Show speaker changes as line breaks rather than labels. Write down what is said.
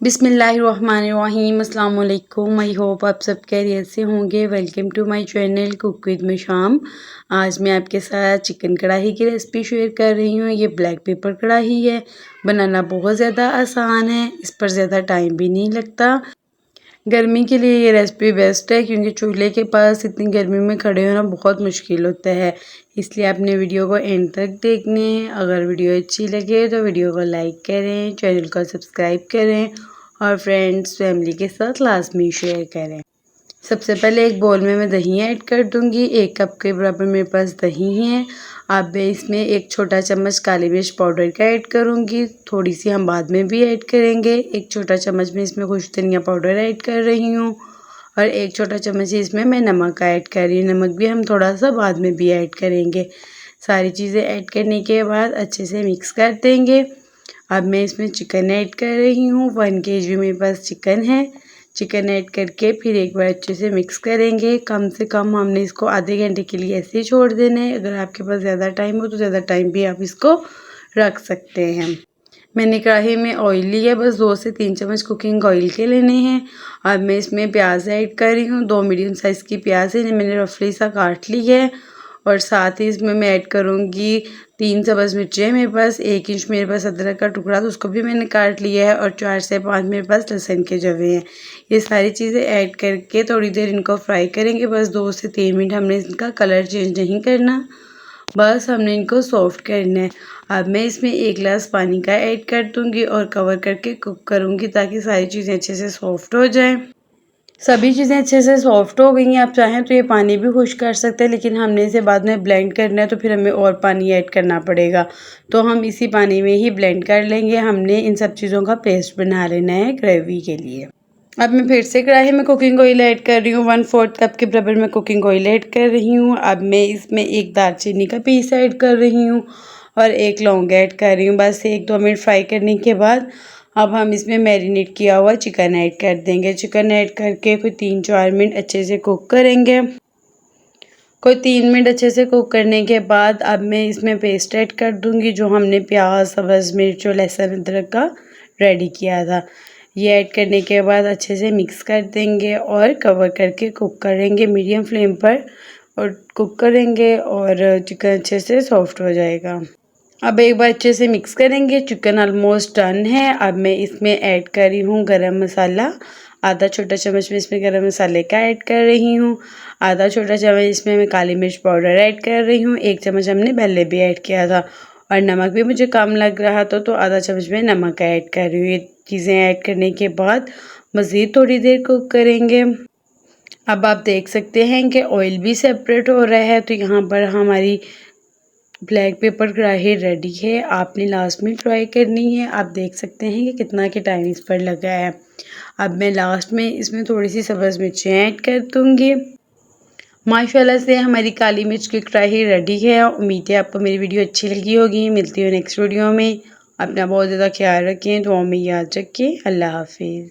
बिस्मिल्लाहिर्रहमानिर्रहीम अस्सलाम वालेकुम। आई होप आप सब खैरियत से होंगे। Welcome to my channel cook with Misham. आज मैं आपके साथ चिकन कढ़ाई की रेसिपी शेयर कर रही हूँ। ये ब्लैक पेपर कढ़ाई है, बनाना बहुत ज़्यादा आसान है, इस पर ज़्यादा टाइम भी नहीं लगता। गर्मी के लिए ये रेसिपी बेस्ट है क्योंकि चूल्हे के पास इतनी गर्मी में खड़े होना बहुत मुश्किल होता है, इसलिए आपने वीडियो को एंड तक देखने हैं। अगर वीडियो अच्छी लगे तो वीडियो को लाइक करें, चैनल को सब्सक्राइब करें और फ्रेंड्स फैमिली के साथ लाजमी शेयर करें। सबसे पहले एक बोल में मैं दही ऐड कर दूंगी। 1 कप के बराबर मेरे पास दही है। अब मैं इसमें 1 छोटा चम्मच काली मिर्च पाउडर का ऐड करूंगी, थोड़ी सी हम बाद में भी ऐड करेंगे। 1 छोटा चम्मच में इसमें खुश धनिया पाउडर ऐड कर रही हूँ और 1 छोटा चम्मच इसमें मैं नमक का ऐड कर रही हूँ। नमक भी हम थोड़ा सा बाद में भी ऐड करेंगे। सारी चीज़ें ऐड करने के बाद अच्छे से मिक्स कर देंगे। अब मैं इसमें चिकन ऐड कर रही हूँ। 1 kg मेरे पास चिकन है। चिकन ऐड करके फिर एक बार अच्छे से मिक्स करेंगे। कम से कम हमने इसको आधे घंटे के लिए ऐसे ही छोड़ देना है। अगर आपके पास ज़्यादा टाइम हो तो ज़्यादा टाइम भी आप इसको रख सकते हैं। मैंने कढ़ाई में ऑयल लिया, बस 2 से 3 चम्मच कुकिंग ऑयल के लेने हैं। अब मैं इसमें प्याज ऐड कर रही हूँ। 2 मीडियम साइज़ की प्याज है, मैंने रफली सा काट ली है और साथ ही इसमें मैं ऐड करूँगी 3 सब्ज़ मिर्चें मेरे पास। 1 इंच मेरे पास अदरक का टुकड़ा तो उसको भी मैंने काट लिया है और 4 से 5 मेरे पास लहसुन के जवे हैं। ये सारी चीज़ें ऐड करके थोड़ी देर इनको फ्राई करेंगे। बस 2 से 3 मिनट हमने इनका कलर चेंज नहीं करना, बस हमने इनको सॉफ्ट करना है। अब मैं इसमें 1 गिलास पानी का ऐड कर दूँगी और कवर करके कुक करूँगी ताकि सारी चीज़ें अच्छे से सॉफ्ट हो जाएं। सभी चीज़ें अच्छे से सॉफ्ट हो गई हैं। आप चाहें तो ये पानी भी खुश कर सकते हैं, लेकिन हमने इसे बाद में ब्लेंड करना है तो फिर हमें और पानी ऐड करना पड़ेगा, तो हम इसी पानी में ही ब्लेंड कर लेंगे। हमने इन सब चीज़ों का पेस्ट बना लेना है ग्रेवी के लिए। अब मैं फिर से कढ़ाई में कुकिंग ऑयल ऐड कर रही हूँ। 1/4 कप के बराबर मैं कुकिंग ऑयल ऐड कर रही हूँ। अब मैं इसमें 1 दालचीनी का पीस ऐड कर रही हूँ और 1 लौंग ऐड कर रही हूँ। बस 1-2 मिनट फ्राई करने के बाद अब हम इसमें मैरिनेट किया हुआ चिकन ऐड कर देंगे। चिकन ऐड करके फिर 3-4 मिनट अच्छे से कुक करेंगे। कोई 3 मिनट अच्छे से कुक करने के बाद अब मैं इसमें पेस्ट ऐड कर दूंगी जो हमने प्याज, सब्ज़ मिर्च और लहसुन अदरक का रेडी किया था। ये ऐड करने के बाद अच्छे से मिक्स कर देंगे और कवर करके कुक करेंगे मीडियम फ्लेम पर और कुक करेंगे और चिकन अच्छे से सॉफ्ट हो जाएगा। अब एक बार अच्छे से मिक्स करेंगे। चिकन ऑलमोस्ट डन है। अब मैं इसमें ऐड कर रही हूँ गरम मसाला। आधा छोटा चम्मच में इसमें गरम मसाले का ऐड कर रही हूँ। आधा छोटा चम्मच इसमें मैं काली मिर्च पाउडर ऐड कर रही हूँ। 1 चम्मच हमने पहले भी ऐड किया था और नमक भी मुझे कम लग रहा था तो आधा चम्मच में नमक ऐड कर रही हूँ। ये चीज़ें ऐड करने के बाद मज़ीद थोड़ी देर कुक करेंगे। अब आप देख सकते हैं कि ऑयल भी सेपरेट हो रहा है, तो यहाँ पर हमारी ब्लैक पेपर कढ़ाई रेडी है। आपने लास्ट में ट्राई करनी है। आप देख सकते हैं कि कितना के टाइम इस पर लगा है। अब मैं लास्ट में इसमें थोड़ी सी सब्ज़ मिर्चें ऐड कर दूँगी। माशाल्लाह से हमारी काली मिर्च की कढ़ाई रेडी है। उम्मीद है आपको मेरी वीडियो अच्छी लगी होगी। मिलती हूँ नेक्स्ट वीडियो में। अपना बहुत ज़्यादा ख्याल रखें, दुआ में याद रखें। अल्लाह हाफिज़।